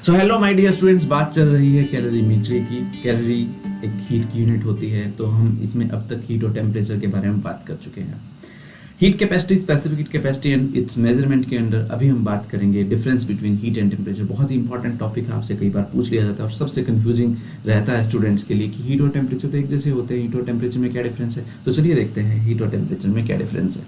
So hello my dear students, बात चल रही है कैलोरीमेट्री की। कैलोरी एक हीट की यूनिट होती है, तो हम इसमें अब तक हीट और टेम्परेचर के बारे में बात कर चुके हैं। Heat capacity, specific heat capacity and it's measurement के अंदर अभी हम बात करेंगे difference between heat and temperature. बहुत ही इंपॉर्टेंट टॉपिक है, आपसे कई बार पूछ लिया जाता है और सबसे कंफ्यूजिंग रहता है स्टूडेंट्स के लिए कि हीट और टेम्परेचर तो एक जैसे होते हैं, हीट और टेम्परेचर में क्या डिफरेंस है। तो चलिए देखते हैं हीट और टेम्परेचर में क्या डिफरेंस है।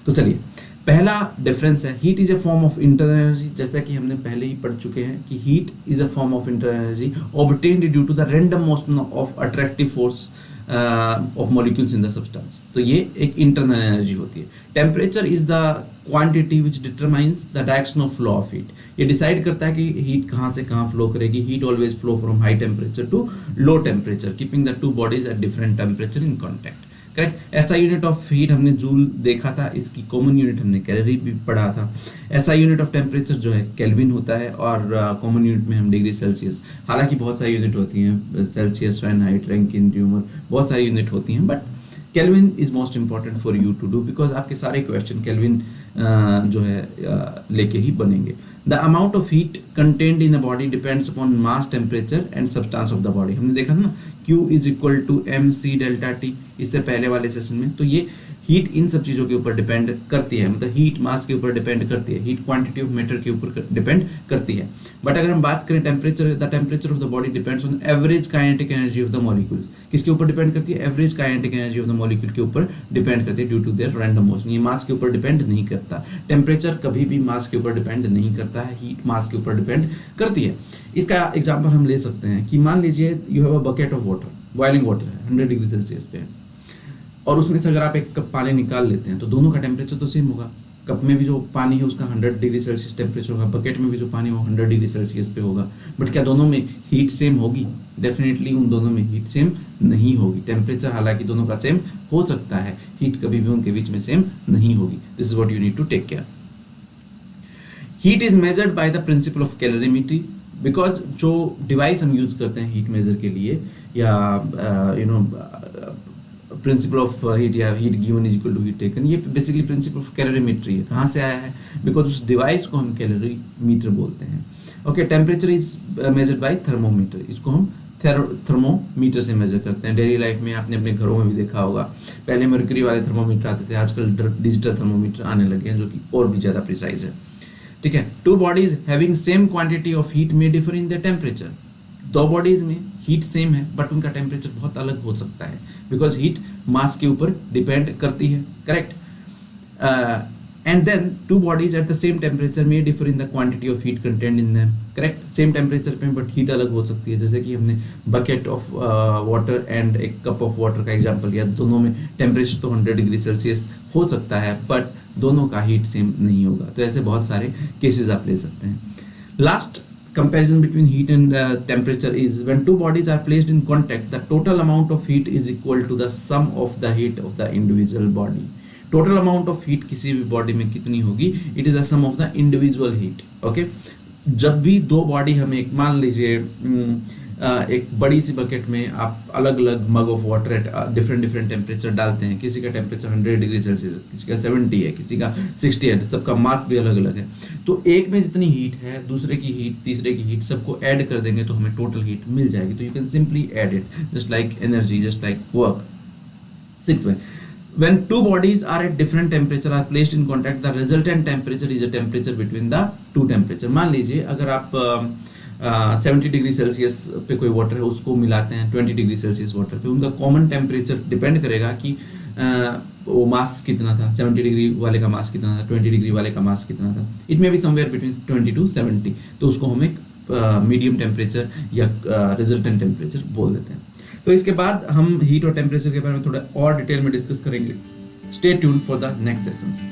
तो चलिए, पहला डिफरेंस है heat is a form of internal energy. जैसा कि हमने पहले ही पढ़ चुके हैं कि heat is a form of internal energy obtained due to the random motion of attractive force of molecules in the substance. तो ये एक इंटरनल एनर्जी होती है। Temperature is the quantity which determines the direction of flow of heat. ये decide करता है कि heat कहाँ से कहाँ फ्लो करेगी। Heat always flow from high temperature to low temperature, keeping the two bodies at different temperature in contact. Correct. ऐसा unit of heat हमने जूल देखा था, इसकी कॉमन यूनिट हमने कैलोरी भी पढ़ा था। ऐसा यूनिट ऑफ टेम्परेचर जो है केल्विन होता है और कॉमन यूनिट में हम डिग्री सेल्सियस। हालांकि बहुत सारी यूनिट होती हैं, सेल्सियस, फ़ारेनहाइट, रैंकिन, ड्यूमर, बहुत सारी यूनिट होती हैं, but kelvin is most important for you to do because आपके सारे क्वेश्चन केल्विन जो है लेके ही बनेंगे। The amount of heat contained in the body depends upon mass, temperature and substance of the body. हमने देखा था ना, Q is equal to MC delta T इससे पहले वाले सेशन में। तो ये हीट इन सब चीज़ों के ऊपर डिपेंड करती है, मतलब हीट मास के ऊपर डिपेंड करती है, हीट क्वांटिटी ऑफ मैटर के ऊपर डिपेंड करती है। बट अगर हम बात करें temperature, the temperature of the body depends on average kinetic energy of the molecules. किसके ऊपर डिपेंड करती है? Average kinetic energy of the molecule के ऊपर डिपेंड करती है due to their random motion. ये मास के ऊपर डिपेंड नहीं करता। टेम्परेचर कभी भी मास के ऊपर डिपेंड नहीं करता है, हीट मास के ऊपर डिपेंड करती है। इसका एग्जाम्पल हम ले सकते हैं कि मान लीजिए you have a bucket of water, boiling water है, 100 डिग्री सेल्सियस पे है, और उसमें से अगर आप एक कप पानी निकाल लेते हैं तो दोनों का टेम्परेचर तो सेम होगा। कप में भी जो पानी है उसका 100 डिग्री सेल्सियस टेम्परेचर होगा, बकेट में भी जो पानी है वो 100 डिग्री सेल्सियस पे होगा। बट क्या दोनों में हीट सेम होगी? डेफिनेटली उन दोनों में हीट सेम नहीं होगी। टेम्परेचर हालांकि दोनों का सेम हो सकता है, हीट कभी भी उनके बीच में सेम नहीं होगी। This is what you need to take care. Heat is measured by the principle of calorimetry because जो डिवाइस हम यूज करते हैं हीट मेजर के लिए, या प्रिंसिपल ऑफ हीट या heat given is equal to heat taken, ये basically principle of calorimetry है। कहाँ से आया है? बिकॉज उस डिवाइस को हम कैलोरीमीटर बोलते हैं। Okay, temperature is measured bye thermometer, इसको हम थर्मोमीटर से मेजर करते हैं। डेली लाइफ में आपने अपने घरों में भी देखा होगा, पहले मर्क्यूरी वाले थर्मोमीटर आते थे, आजकल डिजिटल थर्मोमीटर आने लगे हैं जो कि और भी ज़्यादा प्रिसाइज है। ठीक है। Two bodies having same quantity of heat में डिफर इन द टेम्परेचर। दो बॉडीज में हीट सेम है बट उनका टेम्परेचर बहुत अलग हो सकता है बिकॉज हीट मास के ऊपर डिपेंड करती है। Correct. And then two bodies at the same temperature में differ in the quantity of heat content in them. Correct. Same temperature पे बट हीट अलग हो सकती है, जैसे कि हमने बकेट ऑफ वाटर एंड एक कप ऑफ वाटर का एग्जांपल लिया। दोनों में टेम्परेचर तो 100 डिग्री सेल्सियस हो सकता है बट दोनों का हीट सेम नहीं होगा। तो ऐसे बहुत सारे केसेस आप ले सकते हैं। Last comparison between heat and temperature is when two bodies are placed in contact, the total amount of heat is equal to the sum of the heat of the individual body. Total amount of heat किसी भी body में कितनी होगी? It is the sum of the individual heat. Okay? जब भी दो body हमें, मान लीजिए एक बड़ी सी बकेट में आप अलग अलग mug of water at different temperature डालते हैं। किसी का टेम्परेचर 100 डिग्री सेल्सियस, किसी का 70 है, किसी का 60 है, सबका मास भी अलग अलग है। तो एक में जितनी हीट है, दूसरे की हीट, तीसरे की हीट, सबको ऐड कर देंगे तो हमें टोटल हीट मिल जाएगी। तो you can simply add it just like energy, just like work. Sixth way, when two bodies are at different temperature are placed in contact, the resultant temperature is a temperature between the two temperature. मान लीजिए अगर आप 70 degree Celsius पे कोई water है, उसको मिलाते हैं 20 डिग्री सेल्सियस वाटर पे, उनका कॉमन टेम्परेचर डिपेंड करेगा कि वो मास कितना था। 70 डिग्री वाले का मास कितना था, 20 डिग्री वाले का मास कितना था। It may be somewhere between 20 to 70। तो उसको हम एक मीडियम टेम्परेचर या रिजल्टेंट टेम्परेचर बोल देते हैं। तो इसके बाद हम हीट और टेम्परेचर के बारे में थोड़ा और डिटेल में डिस्कस करेंगे। Stay tuned for the next sessions.